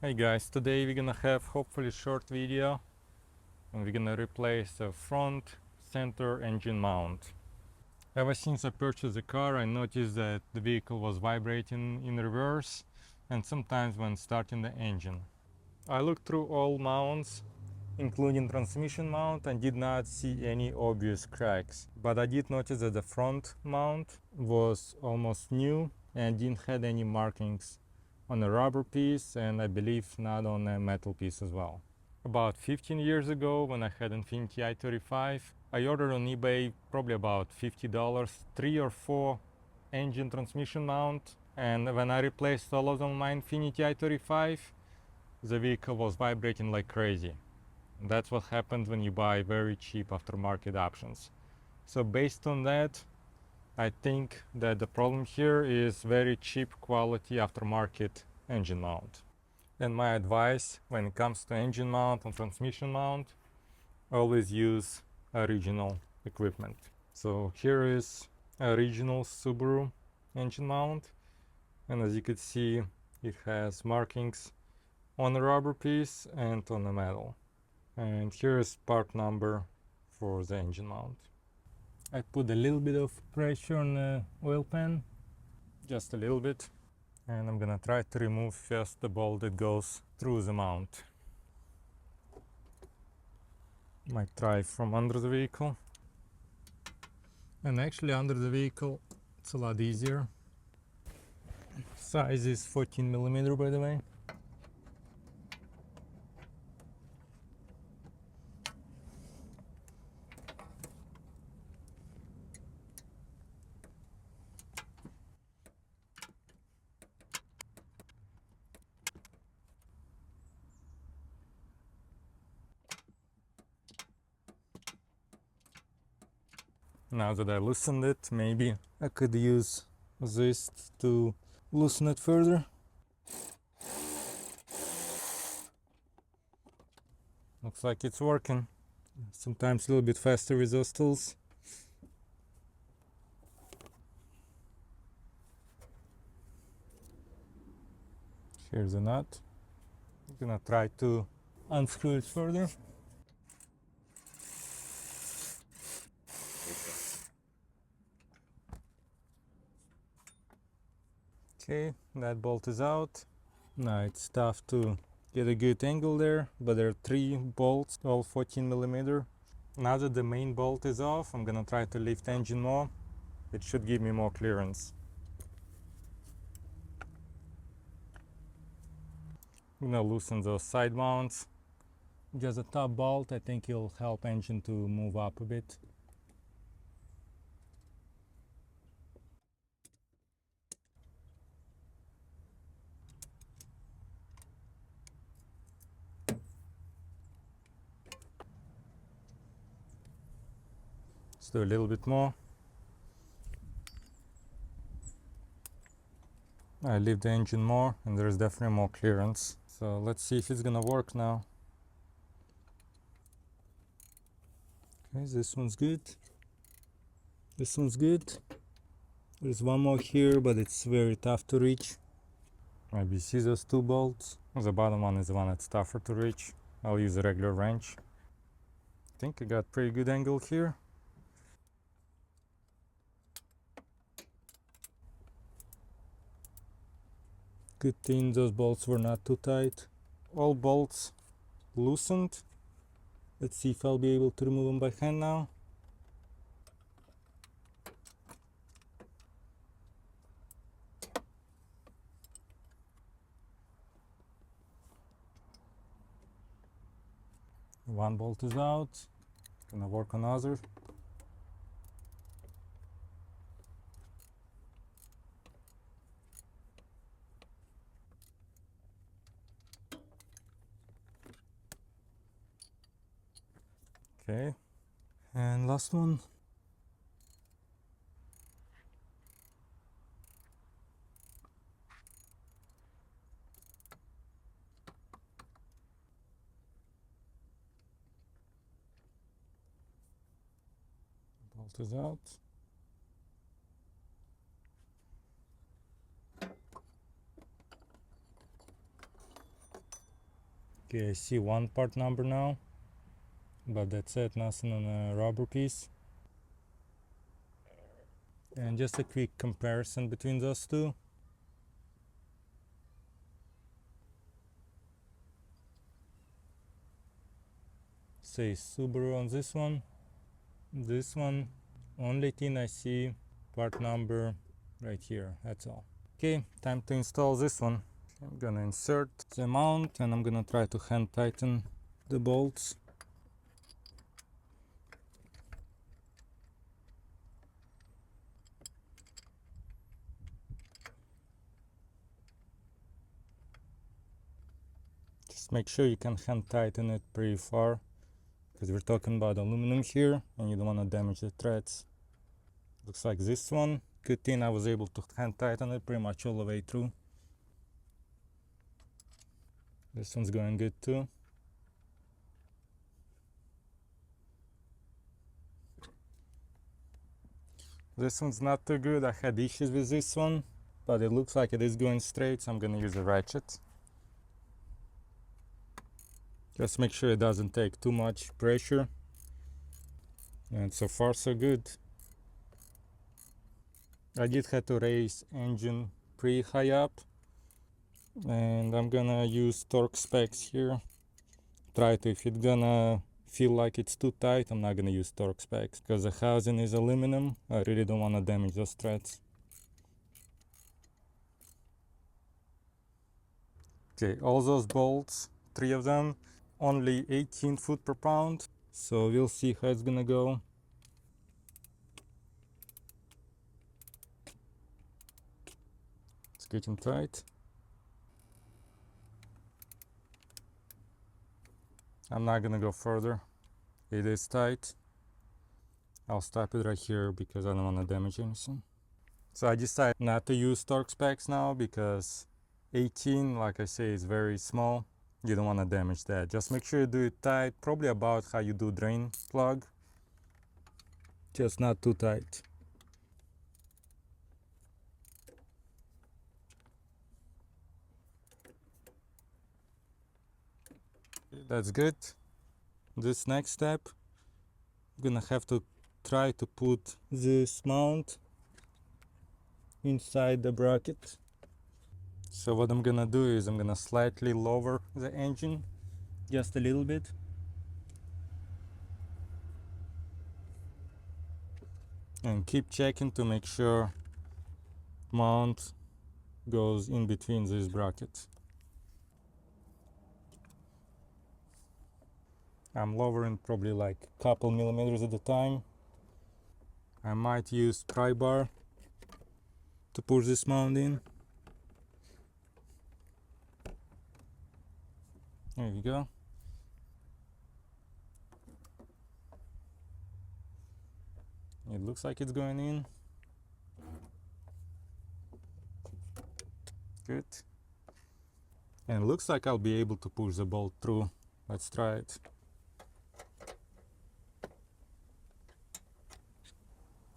Hey guys, today we're gonna have hopefully a short video and we're gonna replace the front center engine mount. Ever since I purchased the car, I noticed that the vehicle was vibrating in reverse and sometimes when starting the engine. I looked through all mounts including transmission mount and did not see any obvious cracks, but I did notice that the front mount was almost new and didn't have any markings on a rubber piece, and I believe not on a metal piece as well. About 15 years ago, when I had Infiniti i35, I ordered on eBay probably about $50 3 or 4 engine transmission mount, and when I replaced all of them on my Infiniti i35, the vehicle was vibrating like crazy. That's what happens when you buy very cheap aftermarket options. So based on that, I think that the problem here is very cheap quality aftermarket engine mount. And my advice when it comes to engine mount and transmission mount, always use original equipment. So here is original Subaru engine mount, and as you can see, it has markings on the rubber piece and on the metal. And here is part number for the engine mount. I put a little bit of pressure on the oil pan, just a little bit, and I'm gonna try to remove first the bolt that goes through the mount. Might try from under the vehicle, and actually under the vehicle it's a lot easier. Size is 14mm, by the way. Now that I loosened it, maybe I could use this to loosen it further. Looks like it's working. Sometimes a little bit faster with those tools. Here's the nut. I'm gonna try to unscrew it further. Okay, that bolt is out. Now it's tough to get a good angle there, but there are 3 bolts, all 14mm. Now that the main bolt is off, I'm gonna try to lift the engine more. It should give me more clearance. I'm gonna loosen those side mounts. Just a top bolt, I think it'll help engine to move up a bit. Let's do a little bit more. I lift the engine more and there's definitely more clearance. So let's see if it's gonna work now. Okay, this one's good. This one's good. There's one more here, but it's very tough to reach. Maybe see those 2 bolts. The bottom one is the one that's tougher to reach. I'll use a regular wrench. I think I got pretty good angle here. Good thing those bolts were not too tight. All bolts loosened. Let's see if I'll be able to remove them by hand now. One bolt is out. Gonna work on other. Okay, and last one. Bolt is out. Okay, I see one part number now, but that's it, nothing on a rubber piece. And just a quick comparison between those two. Say Subaru on this one, only thing I see part number right here, that's all. Okay, time to install this one. I'm gonna insert the mount and I'm gonna try to hand tighten the bolts. Just make sure you can hand tighten it pretty far, because we're talking about aluminum here and you don't want to damage the threads. Looks like this one. Good thing I was able to hand tighten it pretty much all the way through. This one's going good too. This one's not too good. I had issues with this one, but it looks like it is going straight, so I'm gonna use a ratchet. Just make sure it doesn't take too much pressure. And so far so good. I did have to raise engine pretty high up, and I'm gonna use torque specs here. Try to, if it's gonna feel like it's too tight, I'm not gonna use torque specs, because the housing is aluminum. I really don't want to damage those threads. Okay, all those bolts, 3 of them, only 18 foot per pound, so we'll see how it's gonna go. It's getting tight. I'm not gonna go further. It is tight. I'll stop it right here because I don't want to damage anything. So I decided not to use torque specs now, because 18, like I say, is very small. You don't want to damage that. Just make sure you do it tight, probably about how you do drain plug, just not too tight. That's good. This next step, I'm gonna have to try to put this mount inside the bracket. So what I'm gonna do is I'm gonna slightly lower the engine just a little bit, and keep checking to make sure mount goes in between these brackets. I'm lowering probably like a couple millimeters at a time. I might use pry bar to push this mount in. There you go. It looks like it's going in. Good. And it looks like I'll be able to push the bolt through. Let's try it.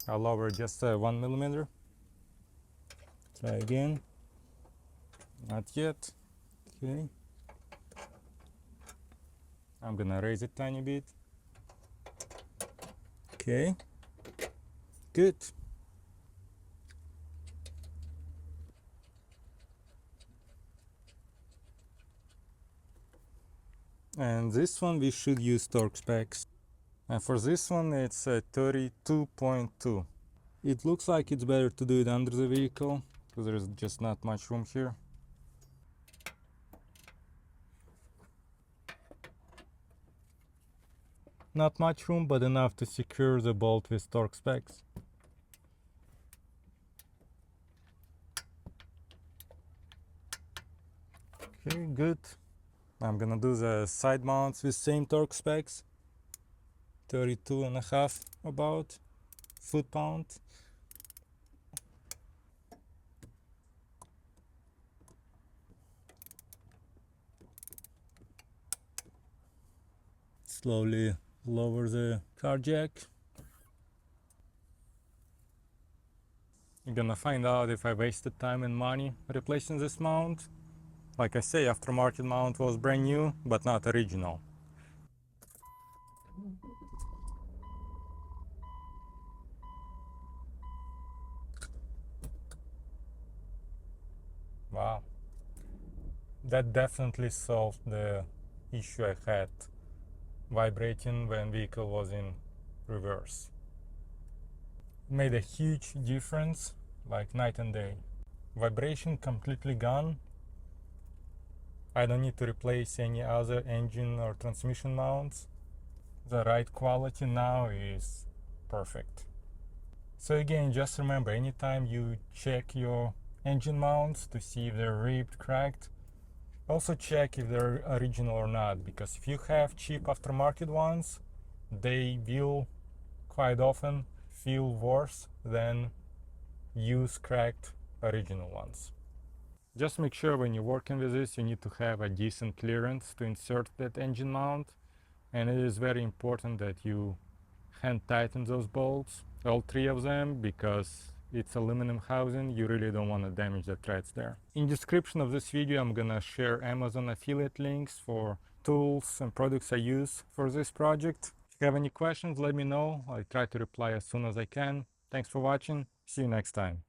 I'll lower just 1 millimeter. Try again. Not yet. Okay. I'm gonna raise it tiny bit. Okay. Good. And this one we should use torque specs. And for this one it's 32.2. It looks like it's better to do it under the vehicle, because there's just not much room here. Not much room, but enough to secure the bolt with torque specs. Okay, good. I'm gonna do the side mounts with same torque specs. 32.5 about foot-pound. Slowly lower the car jack. You're gonna find out if I wasted time and money replacing this mount, Like I say, aftermarket mount was brand new, but not original. Wow, that definitely solved the issue I had vibrating when vehicle was in reverse. It made a huge difference, like night and day. Vibration completely gone. I don't need to replace any other engine or transmission mounts. The ride quality now is perfect. So again, just remember, anytime you check your engine mounts to see if they're ripped, cracked, also check if they're original or not, because if you have cheap aftermarket ones, they will quite often feel worse than used cracked original ones. Just make sure when you're working with this, you need to have a decent clearance to insert that engine mount, and it is very important that you hand tighten those bolts, all three of them, because it's aluminum housing. You really don't want to damage the threads there. In description of this video, I'm gonna share Amazon affiliate links for tools and products I use for this project. If you have any questions, let me know. I try to reply as soon as I can. Thanks for watching. See you next time.